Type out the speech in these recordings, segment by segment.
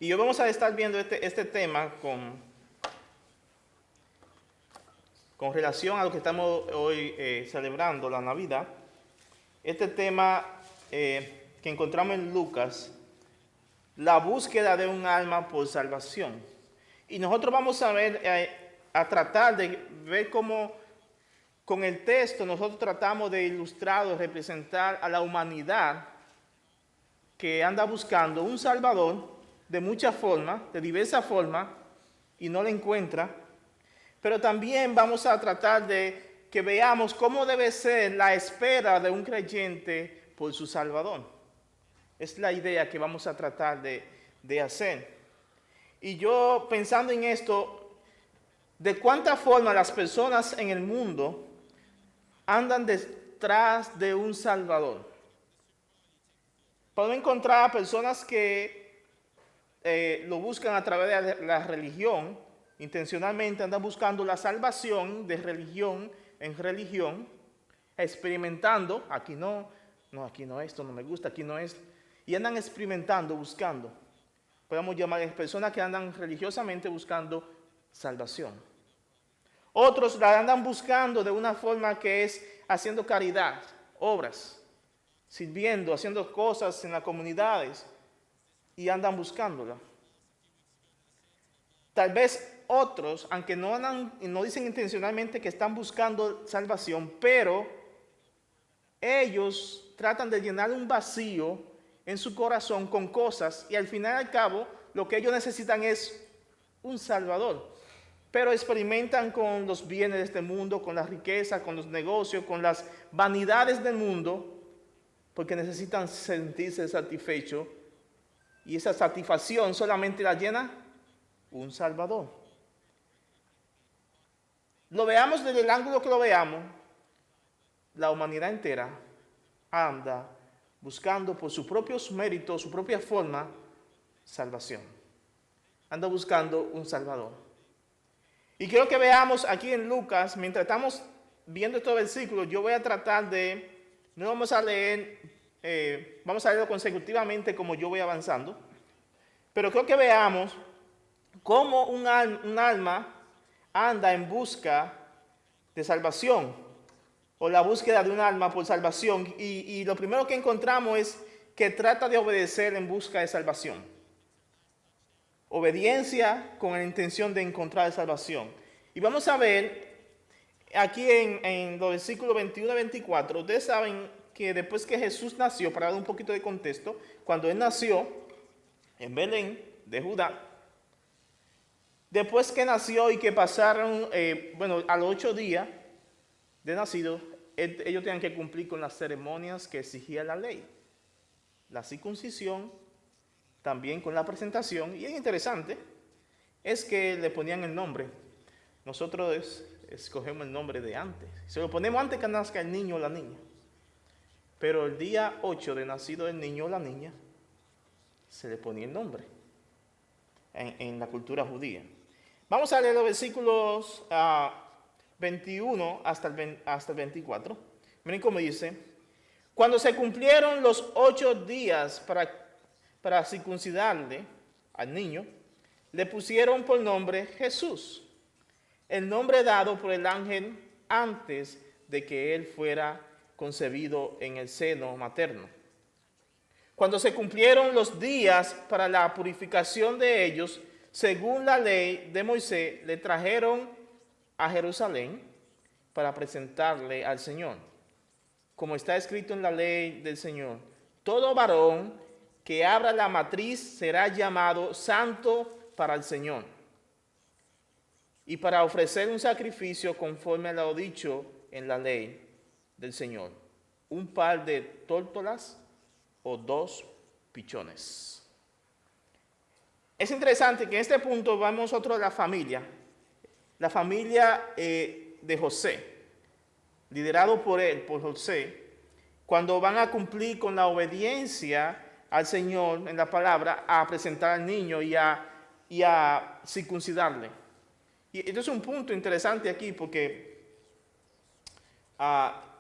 Y hoy vamos a estar viendo este tema con relación a lo que estamos hoy celebrando, la Navidad. Este tema que encontramos en Lucas, la búsqueda de un alma por salvación. Y nosotros vamos a tratar de ver cómo con el texto nosotros tratamos de ilustrar o representar a la humanidad que anda buscando un Salvador de muchas formas, de diversas formas, y no lo encuentra. Pero también vamos a tratar de que veamos cómo debe ser la espera de un creyente por su Salvador. Es la idea que vamos a tratar de hacer. Y yo pensando en esto, de cuánta forma las personas en el mundo andan detrás de un Salvador. Podemos encontrar personas que lo buscan a través de la religión, intencionalmente andan buscando la salvación de religión en religión, experimentando, aquí no, esto no me gusta, aquí no es, y andan experimentando, buscando. Podemos llamar a personas que andan religiosamente buscando salvación. Otros la andan buscando de una forma que es haciendo caridad, obras, sirviendo, haciendo cosas en las comunidades y andan buscándola. Tal vez otros, aunque no dicen intencionalmente que están buscando salvación, pero ellos tratan de llenar un vacío en su corazón con cosas y al final y al cabo lo que ellos necesitan es un Salvador. Pero experimentan con los bienes de este mundo, con la riqueza, con los negocios, con las vanidades del mundo, porque necesitan sentirse satisfechos. Y esa satisfacción solamente la llena un Salvador. Lo veamos desde el ángulo que lo veamos, la humanidad entera anda buscando por sus propios méritos, su propia forma, salvación. Anda buscando un Salvador. Y quiero que veamos aquí en Lucas, mientras estamos viendo estos versículos, yo voy a tratar no vamos a leer, vamos a leerlo consecutivamente como yo voy avanzando, pero creo que veamos cómo un alma anda en busca de salvación, o la búsqueda de un alma por salvación, y lo primero que encontramos es que trata de obedecer en busca de salvación. Obediencia con la intención de encontrar salvación. Y vamos a ver aquí en los versículos 21 y 24, ustedes saben que después que Jesús nació, para dar un poquito de contexto, cuando él nació en Belén de Judá, después que nació y que pasaron, a los 8 días de nacido, ellos tenían que cumplir con las ceremonias que exigía la ley. La circuncisión, también con la presentación, y es interesante, es que le ponían el nombre. Nosotros escogemos el nombre de antes. Se lo ponemos antes que nazca el niño o la niña. Pero el día 8 de nacido del niño o la niña, se le ponía el nombre en la cultura judía. Vamos a leer los versículos 21 hasta el 24. Miren cómo dice: cuando se cumplieron los 8 días para circuncidarle al niño, le pusieron por nombre Jesús, el nombre dado por el ángel antes de que él fuera concebido en el seno materno. Cuando se cumplieron los días para la purificación de ellos, según la ley de Moisés, le trajeron a Jerusalén para presentarle al Señor. Como está escrito en la ley del Señor, todo varón que abra la matriz será llamado santo para el Señor, y para ofrecer un sacrificio conforme a lo dicho en la ley del Señor, un par de tórtolas o 2 pichones. Es interesante que en este punto vamos nosotros a la familia de José, liderado por José, cuando van a cumplir con la obediencia al Señor en la palabra, a presentar al niño y a circuncidarle. Y esto es un punto interesante aquí porque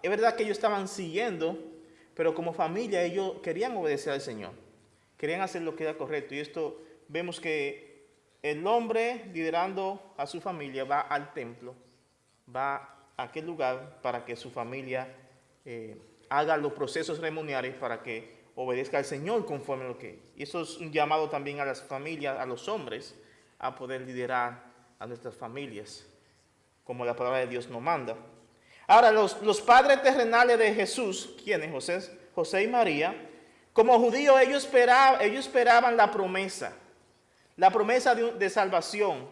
es verdad que ellos estaban siguiendo, pero como familia ellos querían obedecer al Señor, querían hacer lo que era correcto, y esto vemos que el hombre liderando a su familia va al templo, va a aquel lugar para que su familia haga los procesos ceremoniales para que obedezca al Señor conforme a lo que. Y eso es un llamado también a las familias, a los hombres, a poder liderar a nuestras familias, como la palabra de Dios nos manda. Ahora, los padres terrenales de Jesús, ¿quiénes? José y María, como judíos ellos esperaban la promesa de salvación.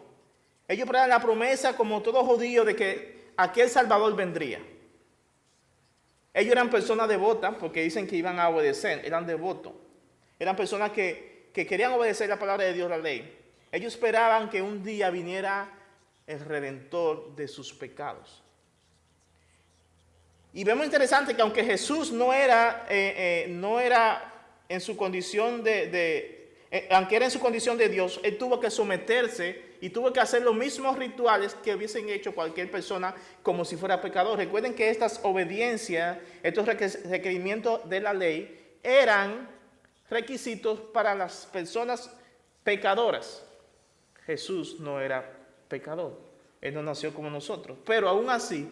Ellos esperaban la promesa, como todo judío, de que aquel Salvador vendría. Ellos eran personas devotas, porque dicen que iban a obedecer, eran devotos. Eran personas que querían obedecer la palabra de Dios, la ley. Ellos esperaban que un día viniera el Redentor de sus pecados. Y vemos interesante que aunque Jesús no era en su condición aunque era en su condición de Dios, él tuvo que someterse y tuvo que hacer los mismos rituales que hubiesen hecho cualquier persona como si fuera pecador. Recuerden que estas obediencias, estos requerimientos de la ley, eran requisitos para las personas pecadoras. Jesús no era pecador, él no nació como nosotros, pero aún así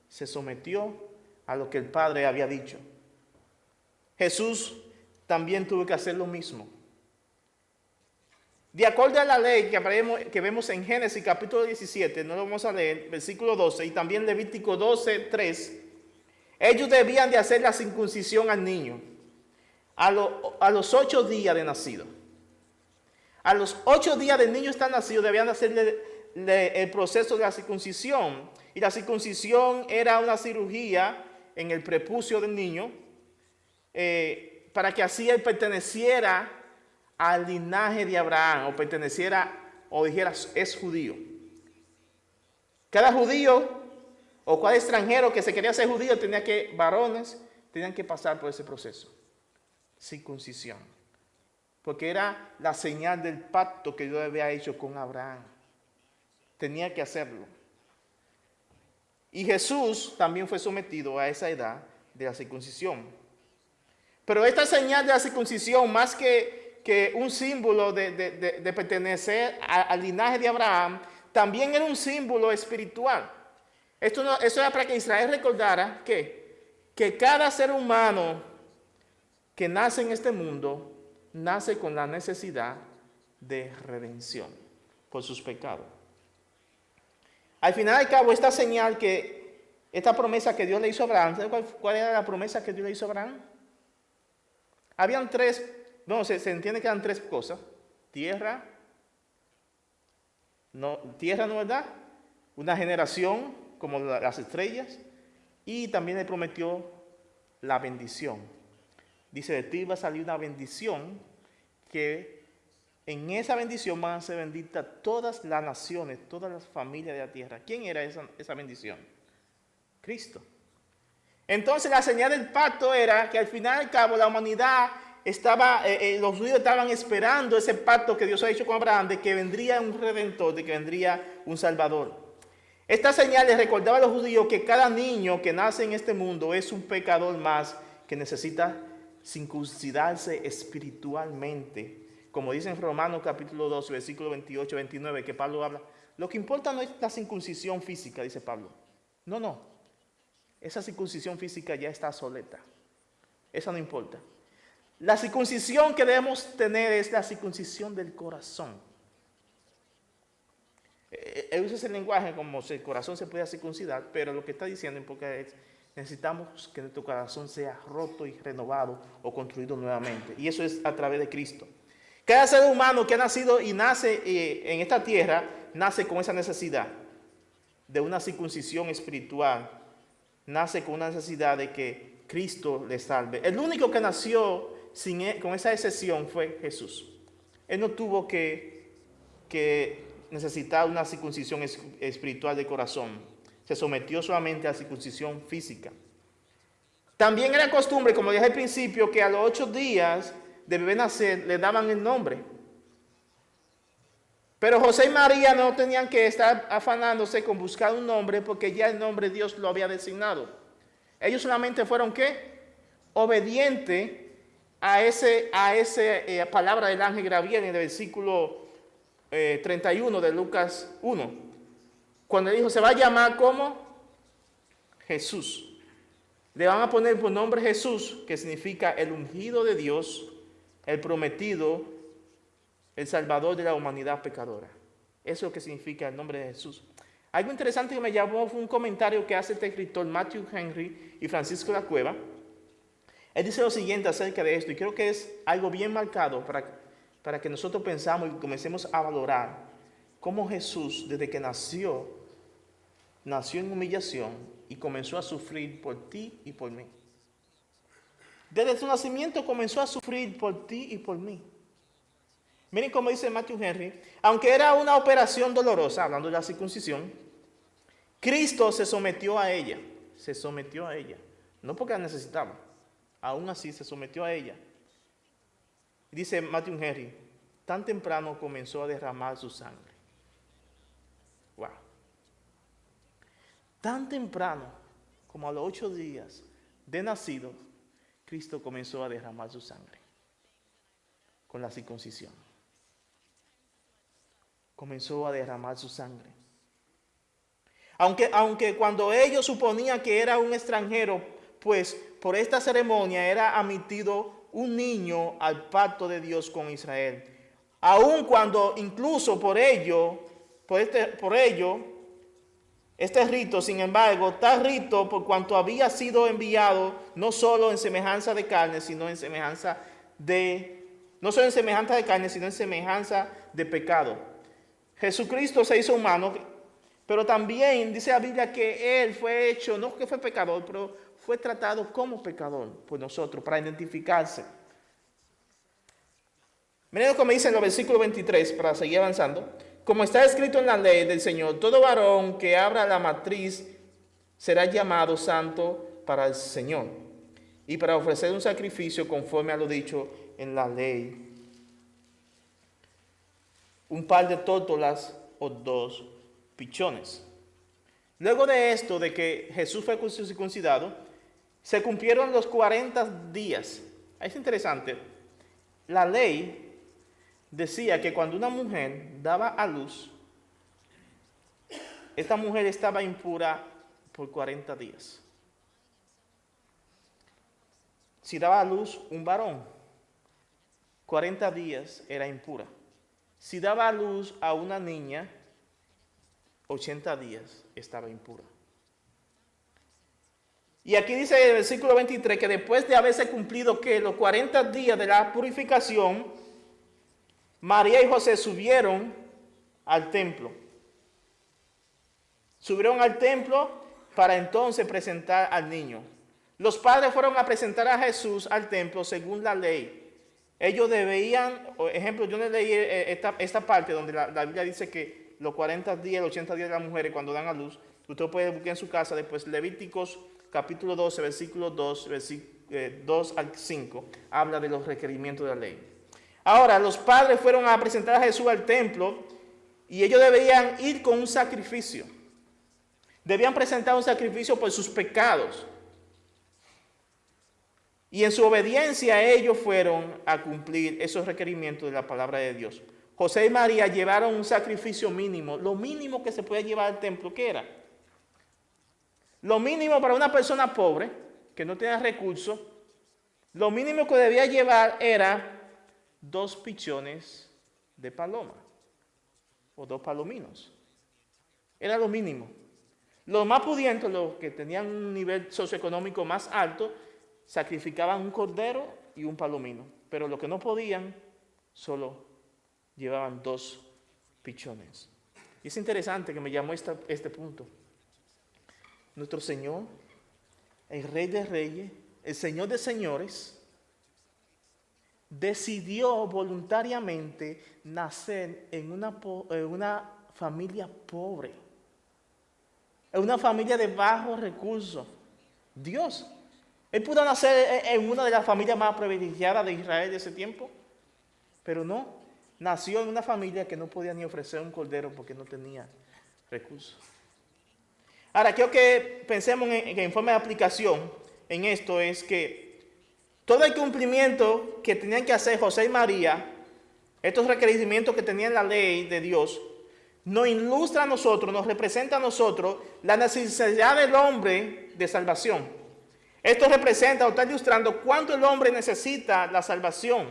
se sometió a lo que el Padre había dicho. Jesús también tuvo que hacer lo mismo. De acuerdo a la ley que vemos en Génesis capítulo 17, no lo vamos a leer, versículo 12, y también Levítico 12, 3, ellos debían de hacer la circuncisión al niño a los 8 días de nacido. A los 8 días del niño está nacido, debían hacerle el proceso de la circuncisión. Y la circuncisión era una cirugía en el prepucio del niño para que así él perteneciera al linaje de Abraham, o dijera, es judío. Cada judío o cada extranjero que se quería ser judío varones tenían que pasar por ese proceso, circuncisión. Porque era la señal del pacto que Dios había hecho con Abraham. Tenía que hacerlo. Y Jesús también fue sometido a esa edad de la circuncisión. Pero esta señal de la circuncisión, más que un símbolo de pertenecer al linaje de Abraham, también era un símbolo espiritual. Eso era para que Israel recordara que cada ser humano que nace en este mundo nace con la necesidad de redención por sus pecados. Al final y al cabo, esta promesa que Dios le hizo a Abraham, ¿sabe cuál era la promesa que Dios le hizo a Abraham? Habían tres, se entiende que eran tres cosas: tierra, ¿no verdad? Una generación como las estrellas, y también le prometió la bendición. Dice, de ti va a salir una bendición, que en esa bendición van a ser benditas todas las naciones, todas las familias de la tierra. ¿Quién era esa bendición? Cristo. Entonces la señal del pacto era que al final y al cabo la humanidad los judíos estaban esperando ese pacto que Dios ha hecho con Abraham, de que vendría un redentor, de que vendría un salvador. Esta señal les recordaba a los judíos que cada niño que nace en este mundo es un pecador más que necesita circuncidarse espiritualmente, como dice en Romanos capítulo 12, versículo 28, 29, que Pablo habla. Lo que importa no es la circuncisión física, dice Pablo. No. Esa circuncisión física ya está obsoleta. Esa no importa. La circuncisión que debemos tener es la circuncisión del corazón. Él usa ese lenguaje como si el corazón se pudiera circuncidar, pero lo que está diciendo en poca es: necesitamos que nuestro corazón sea roto y renovado o construido nuevamente. Y eso es a través de Cristo. Cada ser humano que ha nacido y nace en esta tierra, nace con esa necesidad de una circuncisión espiritual. Nace con una necesidad de que Cristo le salve. El único que nació con esa excepción fue Jesús. Él no tuvo que necesitar una circuncisión espiritual de corazón. Se sometió solamente a la circuncisión física. También era costumbre, como dije al principio, que a los 8 días de bebé nacer le daban el nombre. Pero José y María no tenían que estar afanándose con buscar un nombre, porque ya el nombre Dios lo había designado. Ellos solamente fueron, ¿qué? Obedientes a esa palabra del ángel Gabriel en el versículo 31 de Lucas 1. Cuando dijo, se va a llamar como Jesús. Le van a poner por nombre Jesús, que significa el ungido de Dios, el prometido, el salvador de la humanidad pecadora. Eso es lo que significa el nombre de Jesús. Algo interesante que me llamó fue un comentario que hace este escritor Matthew Henry y Francisco de la Cueva. Él dice lo siguiente acerca de esto, y creo que es algo bien marcado para que nosotros pensamos y comencemos a valorar cómo Jesús, desde que nació en humillación y comenzó a sufrir por ti y por mí. Desde su nacimiento comenzó a sufrir por ti y por mí. Miren cómo dice Matthew Henry, aunque era una operación dolorosa, hablando de la circuncisión, Cristo se sometió a ella, no porque la necesitaba, aún así se sometió a ella. Dice Matthew Henry, tan temprano comenzó a derramar su sangre. Wow. Tan temprano, como a los 8 días de nacido, Cristo comenzó a derramar su sangre con la circuncisión. Comenzó a derramar su sangre. Aunque cuando ellos suponían que era un extranjero, pues por esta ceremonia era admitido un niño al pacto de Dios con Israel. Aun cuando incluso por ello, este rito, sin embargo, tal rito por cuanto había sido enviado no solo en semejanza de carne, sino en semejanza de, no solo en semejanza de carne, sino en semejanza de pecado. Jesucristo se hizo humano, pero también dice la Biblia que Él fue hecho, no que fue pecador, pero fue tratado como pecador por nosotros, para identificarse. Miren como dice en el versículo 23, para seguir avanzando. Como está escrito en la ley del Señor, todo varón que abra la matriz será llamado santo para el Señor, y para ofrecer un sacrificio conforme a lo dicho en la ley. Un par de tórtolas o 2 pichones. Luego de esto, de que Jesús fue circuncidado, se cumplieron los 40 días. Es interesante. La ley decía que cuando una mujer daba a luz, esta mujer estaba impura por 40 días. Si daba a luz un varón, 40 días era impura. Si daba a luz a una niña, 80 días estaba impura. Y aquí dice el versículo 23 que después de haberse cumplido que los 40 días de la purificación, María y José subieron al templo. Subieron al templo para entonces presentar al niño. Los padres fueron a presentar a Jesús al templo según la ley. Ellos debían, por ejemplo, yo les leí esta parte donde la Biblia dice que los 40 días, los 80 días de las mujeres cuando dan a luz, usted puede buscar en su casa después Levíticos capítulo 12, versículo 2 al 5, habla de los requerimientos de la ley. Ahora, los padres fueron a presentar a Jesús al templo y ellos debían ir con un sacrificio. Debían presentar un sacrificio por sus pecados. Y en su obediencia ellos fueron a cumplir esos requerimientos de la palabra de Dios. José y María llevaron un sacrificio mínimo, lo mínimo que se puede llevar al templo, ¿qué era? Lo mínimo para una persona pobre, que no tenía recursos, lo mínimo que debía llevar era 2 pichones de paloma, o 2 palominos. Era lo mínimo. Los más pudientes, los que tenían un nivel socioeconómico más alto, sacrificaban un cordero y un palomino, pero los que no podían, solo llevaban 2 pichones. Y es interesante que me llamó este punto. Nuestro Señor, el Rey de Reyes, el Señor de Señores, decidió voluntariamente nacer en una familia pobre, en una familia de bajos recursos. Dios, Él pudo nacer en una de las familias más privilegiadas de Israel de ese tiempo, pero no, nació en una familia que no podía ni ofrecer un cordero porque no tenía recursos. Ahora, quiero que pensemos en forma de aplicación en esto, es que todo el cumplimiento que tenían que hacer José y María, estos requerimientos que tenía la ley de Dios, nos ilustra a nosotros, nos representa a nosotros la necesidad del hombre de salvación. Esto representa o está ilustrando cuánto el hombre necesita la salvación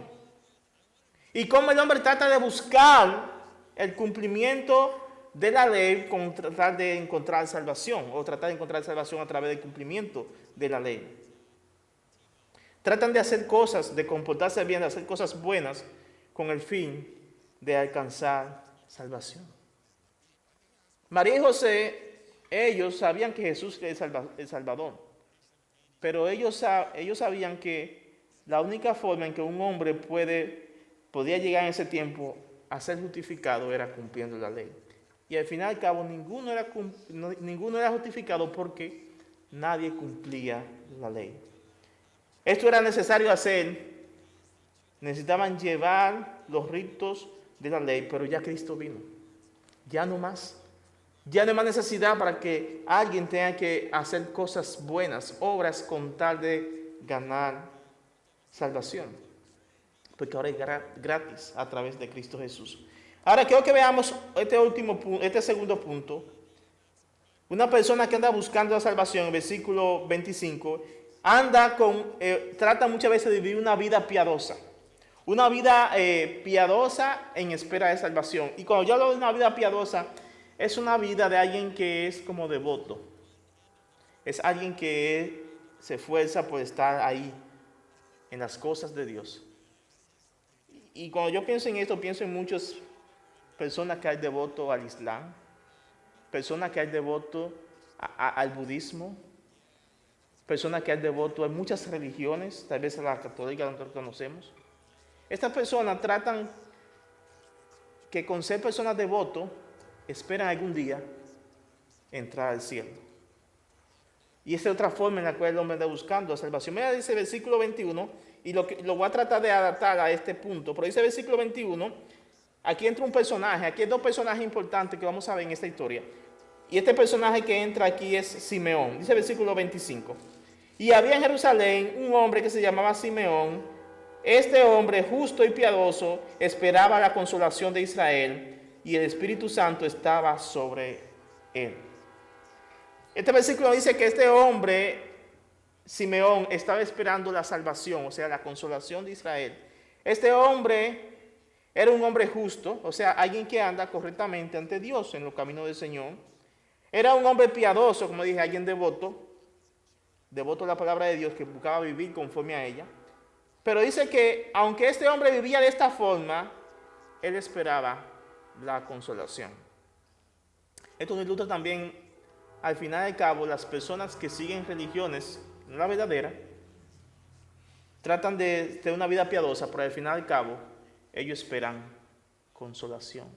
y cómo el hombre trata de buscar el cumplimiento de la ley con tratar de encontrar salvación o tratar de encontrar salvación a través del cumplimiento de la ley. Tratan de hacer cosas, de comportarse bien, de hacer cosas buenas con el fin de alcanzar salvación. María y José, ellos sabían que Jesús es el Salvador, pero ellos sabían que la única forma en que un hombre podía llegar en ese tiempo a ser justificado era cumpliendo la ley. Y al final y al cabo ninguno era justificado porque nadie cumplía la ley. Esto era necesario hacer, necesitaban llevar los ritos de la ley, pero ya Cristo vino. Ya no más. Ya no hay más necesidad para que alguien tenga que hacer cosas buenas, obras con tal de ganar salvación. Porque ahora es gratis a través de Cristo Jesús. Ahora quiero que veamos este segundo punto. Una persona que anda buscando la salvación, en versículo 25, trata muchas veces de vivir una vida piadosa. Una vida piadosa en espera de salvación. Y cuando yo hablo de una vida piadosa, es una vida de alguien que es como devoto. Es alguien que se esfuerza por estar ahí, en las cosas de Dios. Y cuando yo pienso en esto, pienso en muchas personas que hay devoto al Islam, personas que hay devoto al budismo, personas que hay devoto a muchas religiones, tal vez a la católica que nosotros conocemos. Estas personas tratan que con ser personas devotos, esperan algún día entrar al cielo. Y esa es otra forma en la cual el hombre está buscando la salvación. Mira, dice el versículo 21, y lo voy a tratar de adaptar a este punto, pero dice el versículo 21, aquí entra un personaje, aquí hay dos personajes importantes que vamos a ver en esta historia. Y este personaje que entra aquí es Simeón, dice el versículo 25. Y había en Jerusalén un hombre que se llamaba Simeón. Este hombre justo y piadoso esperaba la consolación de Israel, y el Espíritu Santo estaba sobre él. Este versículo dice que este hombre, Simeón, estaba esperando la salvación, o sea, la consolación de Israel. Este hombre era un hombre justo, o sea, alguien que anda correctamente ante Dios en los caminos del Señor. Era un hombre piadoso, como dije, alguien devoto a la palabra de Dios, que buscaba vivir conforme a ella. Pero dice que aunque este hombre vivía de esta forma, él esperaba la consolación. Esto nos ilustra también, al final del cabo, las personas que siguen religiones, no la verdadera, tratan de tener una vida piadosa, pero al final del cabo, ellos esperan consolación,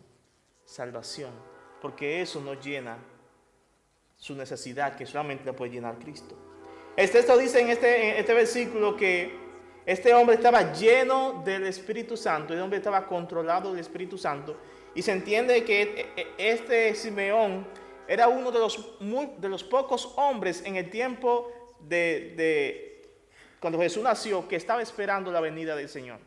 salvación, porque eso no llena su necesidad, que solamente la puede llenar Cristo. El texto dice en este versículo que este hombre estaba lleno del Espíritu Santo, el hombre estaba controlado del Espíritu Santo, y se entiende que este Simeón era uno de los pocos hombres en el tiempo de cuando Jesús nació, que estaba esperando la venida del Señor.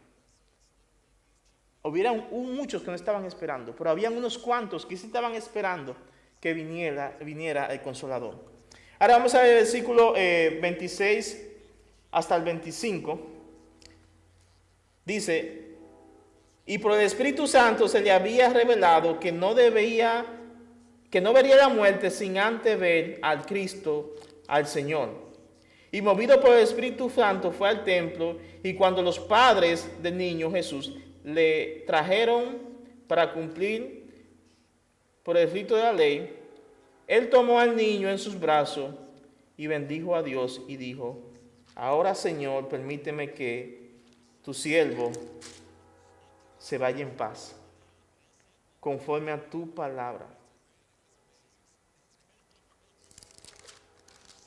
Hubieran muchos que no estaban esperando, pero habían unos cuantos que sí estaban esperando que viniera el Consolador. Ahora vamos a ver el versículo 26 hasta el 25. Dice: y por el Espíritu Santo se le había revelado que no vería la muerte sin antes ver al Cristo, al Señor. Y movido por el Espíritu Santo fue al templo, y cuando los padres del niño Jesús le trajeron para cumplir por el rito de la ley, él tomó al niño en sus brazos y bendijo a Dios y dijo: ahora, Señor, permíteme que tu siervo se vaya en paz, conforme a tu palabra.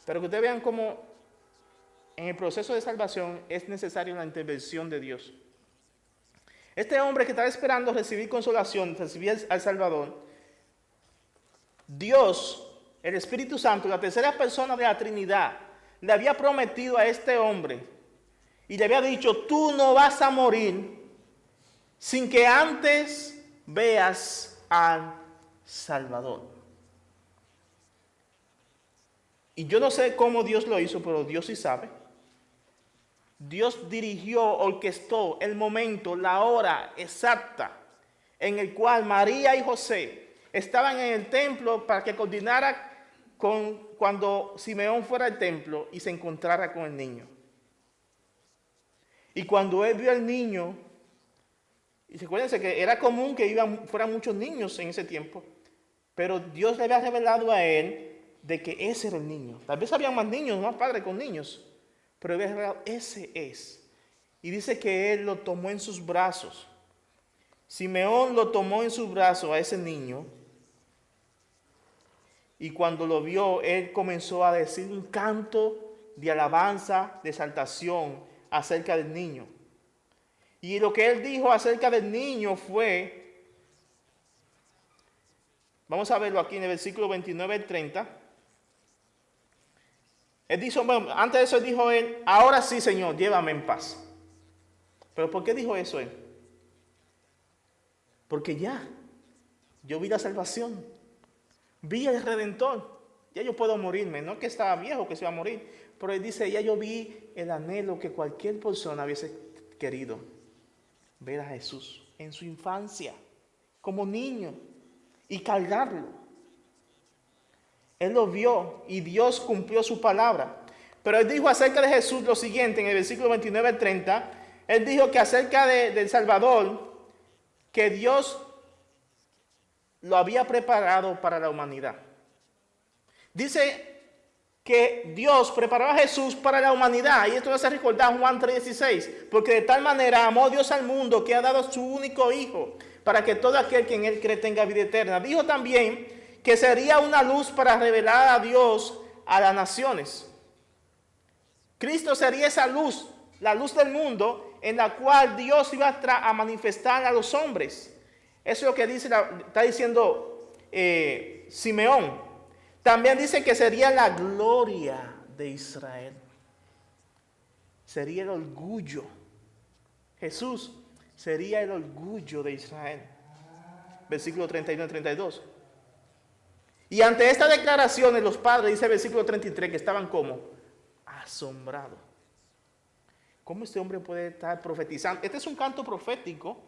Pero que ustedes vean cómo en el proceso de salvación es necesaria la intervención de Dios. Este hombre que estaba esperando recibir consolación, recibir al Salvador, Dios, el Espíritu Santo, la tercera persona de la Trinidad, le había prometido a este hombre y le había dicho, tú no vas a morir sin que antes veas al Salvador. Y yo no sé cómo Dios lo hizo, pero Dios sí sabe. Dios dirigió, orquestó el momento, la hora exacta en el cual María y José estaban en el templo para que coordinara con cuando Simeón fuera al templo y se encontrara con el niño. Y cuando él vio al niño, y recuérdense que era común que fueran muchos niños en ese tiempo, pero Dios le había revelado a él de que ese era el niño. Tal vez había más niños, más padres con niños, pero le había revelado, ese es. Y dice que él lo tomó en sus brazos. Simeón lo tomó en sus brazos a ese niño. Y cuando lo vio, él comenzó a decir un canto de alabanza, de exaltación acerca del niño. Y lo que él dijo acerca del niño fue, vamos a verlo aquí en el versículo 29 al 30. Él dijo, bueno, antes de eso dijo él, ahora sí, Señor, llévame en paz. ¿Pero por qué dijo eso él? Porque ya, yo vi la salvación, vi el Redentor, ya yo puedo morirme, no que estaba viejo, que se iba a morir, pero él dice, ya yo vi el anhelo que cualquier persona hubiese querido, ver a Jesús en su infancia, como niño, y cargarlo. Él lo vio y Dios cumplió su palabra. Pero él dijo acerca de Jesús lo siguiente, en el versículo 29 al 30, él dijo que acerca del Salvador, que Dios lo había preparado para la humanidad. Dice que Dios preparó a Jesús para la humanidad, y esto hace recordar Juan 3:16, porque de tal manera amó Dios al mundo que ha dado a su único Hijo, para que todo aquel que en él cree tenga vida eterna. Dijo también que sería una luz para revelar a Dios a las naciones. Cristo sería esa luz, la luz del mundo, en la cual Dios iba a manifestar a los hombres. Eso es lo que está diciendo Simeón. También dice que sería la gloria de Israel. Sería el orgullo. Jesús sería el orgullo de Israel. Versículo 31 y 32. Y ante estas declaraciones los padres, dice el versículo 33, que estaban como asombrados. ¿Cómo este hombre puede estar profetizando? Este es un canto profético.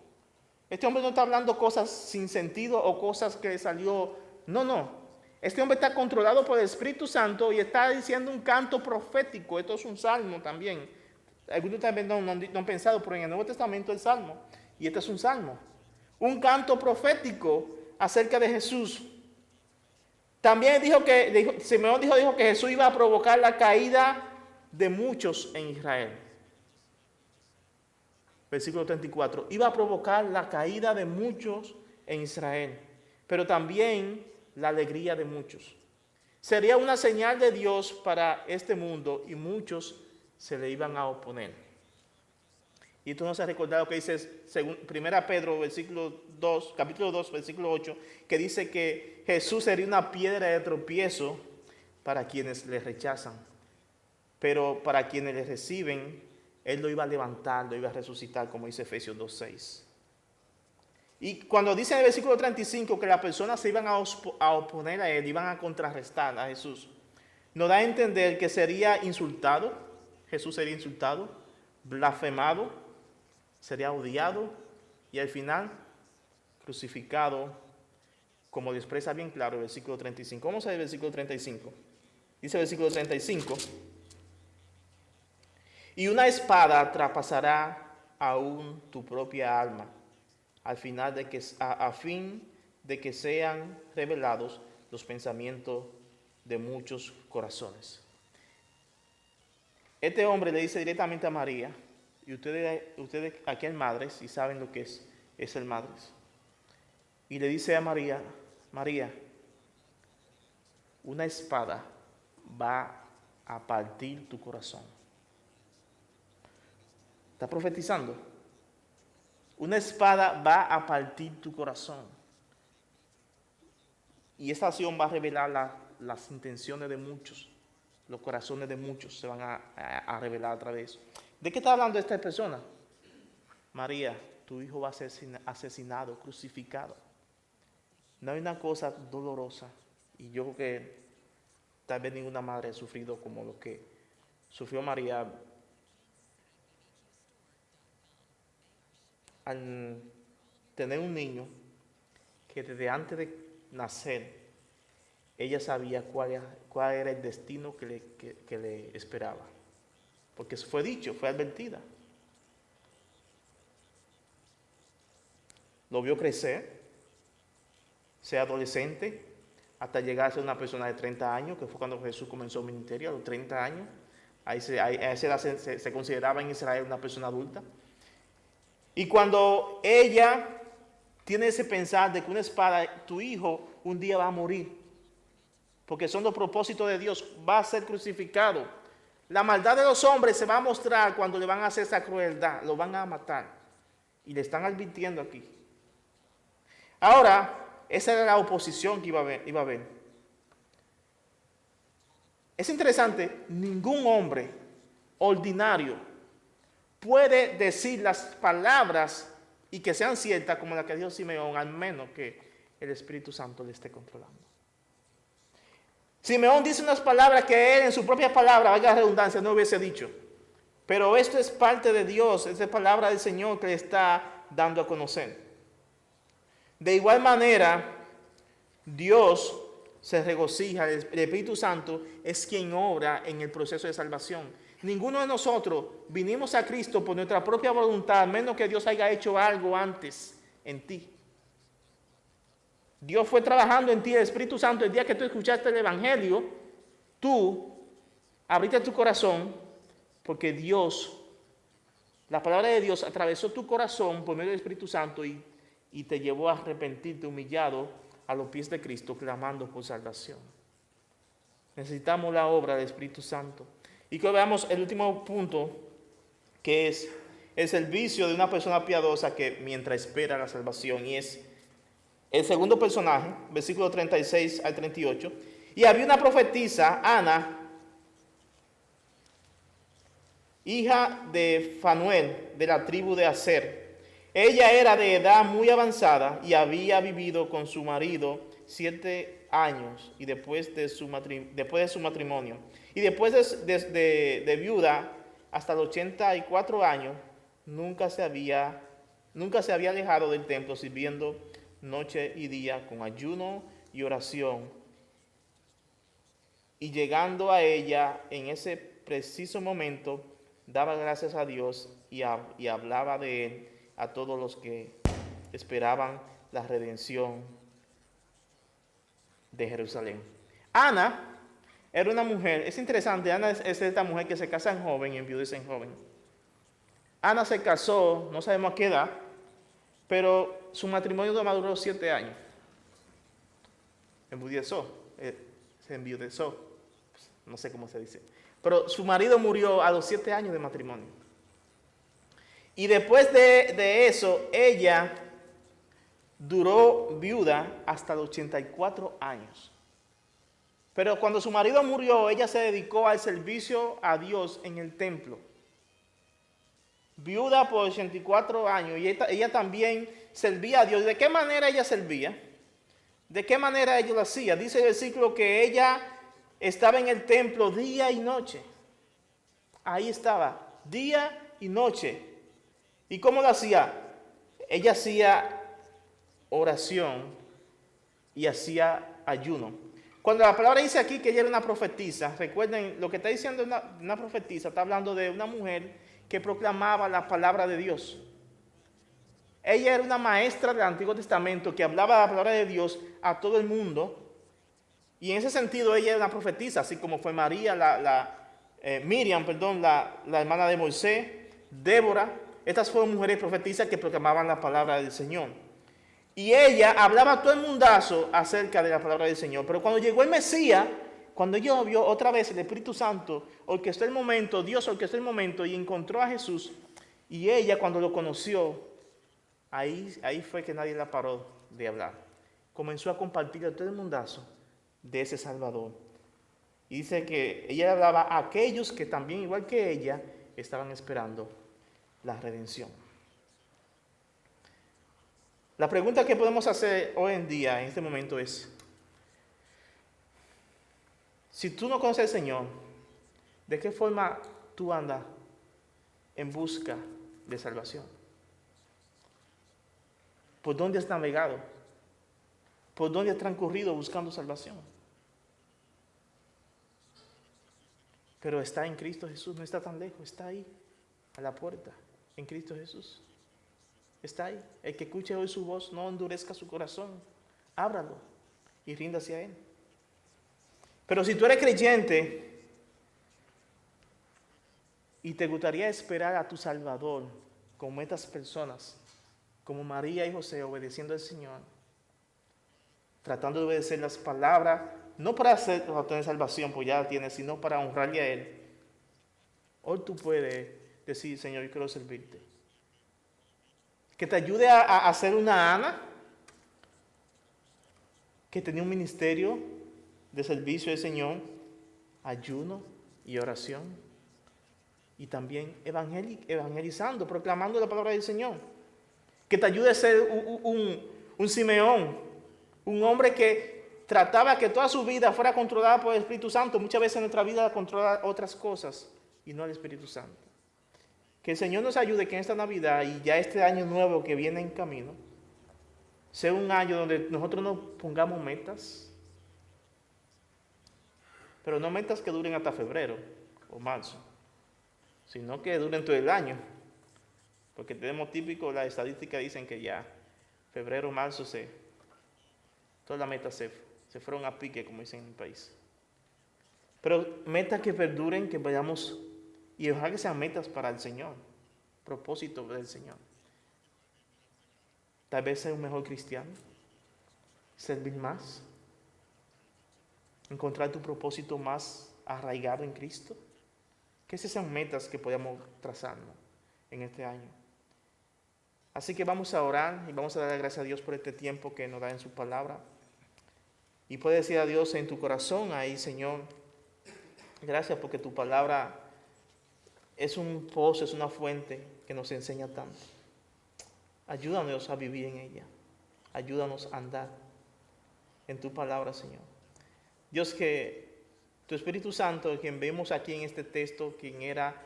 Este hombre no está hablando cosas sin sentido o cosas que salió. No. Este hombre está controlado por el Espíritu Santo y está diciendo un canto profético. Esto es un salmo también. Algunos también no han pensado, pero en el Nuevo Testamento es salmo. Y este es un salmo. Un canto profético acerca de Jesús. También Simeón dijo que Jesús iba a provocar la caída de muchos en Israel. Versículo 34. Iba a provocar la caída de muchos en Israel, pero también la alegría de muchos. Sería una señal de Dios para este mundo y muchos se le iban a oponer. Y tú no se has recordado que dice según 1 Pedro capítulo 2, versículo 8, que dice que Jesús sería una piedra de tropiezo para quienes le rechazan, pero para quienes le reciben, Él lo iba a levantar, lo iba a resucitar, como dice Efesios 2:6. Y cuando dice en el versículo 35 que las personas se iban a oponer a Él, iban a contrarrestar a Jesús, nos da a entender que sería insultado, Jesús sería insultado, blasfemado, sería odiado y al final crucificado, como lo expresa bien claro el versículo 35. Vamos a ver el versículo 35. Dice el versículo 35. Y una espada traspasará aún tu propia alma, a fin de que sean revelados los pensamientos de muchos corazones. Este hombre le dice directamente a María, y ustedes aquí hay madres y saben lo que es el madres. Y le dice a María, una espada va a partir tu corazón. Está profetizando. Una espada va a partir tu corazón. Y esta acción va a revelar las intenciones de muchos. Los corazones de muchos se van a revelar a través de eso. ¿De qué está hablando esta persona? María, tu hijo va a ser asesinado, crucificado. No hay una cosa dolorosa. Y yo creo que tal vez ninguna madre ha sufrido como lo que sufrió María al tener un niño que desde antes de nacer ella sabía cuál era el destino que le esperaba. Porque fue dicho, fue advertida. Lo vio crecer, ser adolescente, hasta llegar a ser una persona de 30 años, que fue cuando Jesús comenzó el ministerio, a los 30 años. A esa edad se consideraba en Israel una persona adulta. Y cuando ella tiene ese pensar de que una espada, tu hijo un día va a morir, porque son los propósitos de Dios, va a ser crucificado. La maldad de los hombres se va a mostrar cuando le van a hacer esa crueldad, lo van a matar. Y le están advirtiendo aquí. Ahora, esa era la oposición que iba a haber. Es interesante, ningún hombre ordinario puede decir las palabras y que sean ciertas como las que dijo Simeón, al menos que el Espíritu Santo le esté controlando. Simeón dice unas palabras que él en su propia palabra, valga la redundancia, no hubiese dicho. Pero esto es parte de Dios, es la palabra del Señor que le está dando a conocer. De igual manera, Dios se regocija, el Espíritu Santo es quien obra en el proceso de salvación. Ninguno de nosotros vinimos a Cristo por nuestra propia voluntad, menos que Dios haya hecho algo antes en ti. Dios fue trabajando en ti, el Espíritu Santo, el día que tú escuchaste el Evangelio, tú abriste tu corazón porque Dios, la palabra de Dios atravesó tu corazón por medio del Espíritu Santo y te llevó a arrepentirte humillado a los pies de Cristo, clamando por salvación. Necesitamos la obra del Espíritu Santo. Y que veamos el último punto, que es el servicio de una persona piadosa que mientras espera la salvación, y es el segundo personaje, versículo 36 al 38. Y había una profetisa, Ana, hija de Fanuel, de la tribu de Aser. Ella era de edad muy avanzada y había vivido con su marido 7 años y después de su matrimonio. Y después de viuda hasta los 84 años, nunca se había alejado del templo, sirviendo noche y día con ayuno y oración. Y llegando a ella en ese preciso momento, daba gracias a Dios y hablaba de él a todos los que esperaban la redención de Jerusalén. Ana era una mujer, es interesante, Ana es esta mujer que se casa en joven y enviudece en joven. Ana se casó, no sabemos a qué edad, pero su matrimonio duró 7 años. Se enviudezó, no sé cómo se dice. Pero su marido murió a los 7 años de matrimonio. Y después de eso, ella duró viuda hasta los 84 años. Pero cuando su marido murió, ella se dedicó al servicio a Dios en el templo. Viuda por 84 años, y ella también servía a Dios. ¿De qué manera ella servía? ¿De qué manera ella lo hacía? Dice el versículo que ella estaba en el templo día y noche. Ahí estaba, día y noche. ¿Y cómo lo hacía? Ella hacía oración y hacía ayuno. Cuando la palabra dice aquí que ella era una profetisa, recuerden, lo que está diciendo una profetisa, está hablando de una mujer que proclamaba la palabra de Dios. Ella era una maestra del Antiguo Testamento que hablaba la palabra de Dios a todo el mundo. Y en ese sentido ella era una profetisa, así como fue María, Miriam, la hermana de Moisés, Débora. Estas fueron mujeres profetisas que proclamaban la palabra del Señor. Y ella hablaba a todo el mundazo acerca de la palabra del Señor. Pero cuando llegó el Mesías, cuando ella vio otra vez el Espíritu Santo, orquestó el momento, Dios orquestó el momento y encontró a Jesús. Y ella cuando lo conoció, ahí fue que nadie la paró de hablar. Comenzó a compartir a todo el mundazo de ese Salvador. Y dice que ella hablaba a aquellos que también, igual que ella, estaban esperando la redención. La pregunta que podemos hacer hoy en día, en este momento, es: si tú no conoces al Señor, ¿de qué forma tú andas en busca de salvación? ¿Por dónde has navegado? ¿Por dónde has transcurrido buscando salvación? Pero está en Cristo Jesús, no está tan lejos, está ahí, a la puerta, en Cristo Jesús. Está ahí. El que escuche hoy su voz, no endurezca su corazón, ábralo y ríndase a Él. Pero si tú eres creyente y te gustaría esperar a tu Salvador como estas personas, como María y José, obedeciendo al Señor, tratando de obedecer las palabras, no para obtener salvación, pues ya la tienes, sino para honrarle a Él, hoy tú puedes decir: Señor, yo quiero servirte. Que te ayude a ser una Ana que tenía un ministerio de servicio al Señor, ayuno y oración, y también evangelizando, proclamando la palabra del Señor. Que te ayude a ser un Simeón, un hombre que trataba que toda su vida fuera controlada por el Espíritu Santo. Muchas veces nuestra vida controla otras cosas y no el Espíritu Santo. Que el Señor nos ayude que en esta Navidad y ya este año nuevo que viene en camino, sea un año donde nosotros nos pongamos metas, pero no metas que duren hasta febrero o marzo, sino que duren todo el año. Porque tenemos típico, las estadísticas dicen que ya febrero, marzo, todas las metas se fueron a pique, como dicen en el país. Pero metas que perduren, que vayamos, y ojalá que sean metas para el Señor, propósito del Señor. Tal vez ser un mejor cristiano, servir más, encontrar tu propósito más arraigado en Cristo. Que esas sean metas que podamos trazarnos en este año. Así que vamos a orar y vamos a dar gracias a Dios por este tiempo que nos da en su palabra. Y puedes decir a Dios en tu corazón ahí: Señor, gracias porque tu palabra es un pozo, es una fuente que nos enseña tanto. Ayúdanos a vivir en ella. Ayúdanos a andar en tu palabra, Señor. Dios, que tu Espíritu Santo, quien vemos aquí en este texto, quien era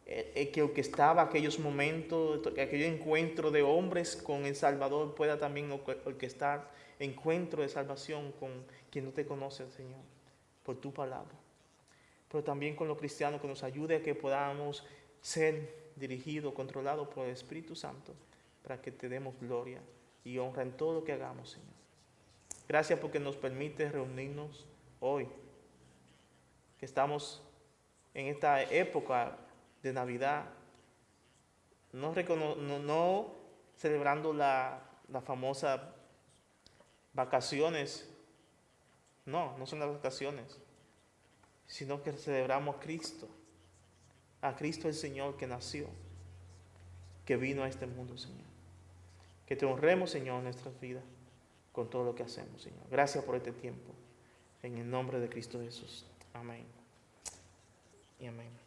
el que orquestaba aquellos momentos, aquel encuentro de hombres con el Salvador, pueda también orquestar encuentro de salvación con quien no te conoce, Señor, por tu palabra. Pero también con los cristianos, que nos ayude a que podamos ser dirigidos, controlados por el Espíritu Santo, para que te demos gloria y honra en todo lo que hagamos, Señor. Gracias porque nos permite reunirnos hoy, que estamos en esta época de Navidad, no celebrando la famosa vacaciones, no son las vacaciones, sino que celebramos a Cristo el Señor que nació, que vino a este mundo, Señor. Que te honremos, Señor, en nuestras vidas con todo lo que hacemos, Señor. Gracias por este tiempo. En el nombre de Cristo Jesús. Amén. Y amén.